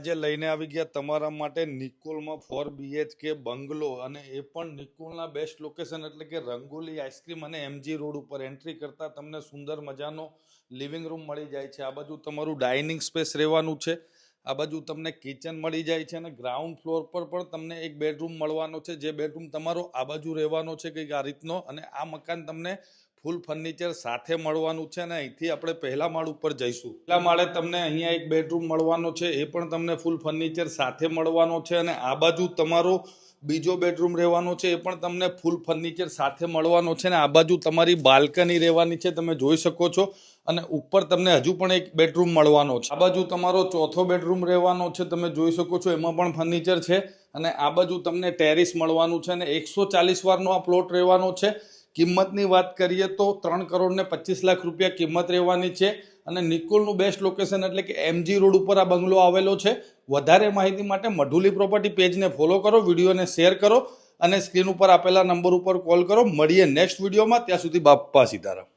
આજે લઈને આવી ગયા તમારા માટે નિકોલમાં 4 BHK બંગલો અને એ પણ નિકોલના બેસ્ટ લોકેશન એટલે કે રંગોલી આઈસ્ક્રીમ અને MG રોડ ઉપર એન્ટ્રી કરતા તમને સુંદર મજાનો લિવિંગ રૂમ મળી જાય છે। આ બાજુ તમારું ડાઇનિંગ સ્પેસ રહેવાનું છે, આ બાજુ તમને કિચન મળી જાય છે અને ગ્રાઉન્ડ ફ્લોર પર પણ તમને એક બેડરૂમ મળવાનો છે, જે બેડરૂમ તમારો આ બાજુ રહેવાનો છે કંઈક આ રીતનો। અને આ મકાન તમને ફૂલ ફર્નિચર સાથે મળવાનું છે અને અહીંથી આપણે પહેલા માળ ઉપર જઈશું। પહેલા માળે તમને અહીંયા એક બેડરૂમ મળવાનો છે, એ પણ તમને ફૂલ ફર્નિચર સાથે મળવાનો છે અને આ બાજુ તમારો બીજો બેડરૂમ રહેવાનો છે, એ પણ તમને ફૂલ ફર્નિચર સાથે મળવાનો છે અને આ બાજુ તમારી બાલ્કની રહેવાની છે, તમે જોઈ શકો છો। અને ઉપર તમને હજુ પણ એક બેડરૂમ મળવાનો છે। આ બાજુ તમારો ચોથો બેડરૂમ રહેવાનો છે, તમે જોઈ શકો છો, એમાં પણ ફર્નિચર છે અને આ બાજુ તમને ટેરેસ મળવાનું છે અને 140 વારનો આ પ્લોટ રહેવાનો છે। કિંમતની વાત કરીએ તો 3,25,00,000 રૂપિયા કિંમત રહેવાની છે અને નિકોલનું બેસ્ટ લોકેશન એટલે કે MG રોડ ઉપર આ બંગલો આવેલો છે। વધારે માહિતી માટે મઢુલી પ્રોપર્ટી પેજને ફોલો કરો, વિડીયોને શેર કરો અને સ્ક્રીન ઉપર આપેલા નંબર ઉપર કોલ કરો। મળીએ નેક્સ્ટ વિડીયોમાં, ત્યાં સુધી બાપ્પા સીતારામ।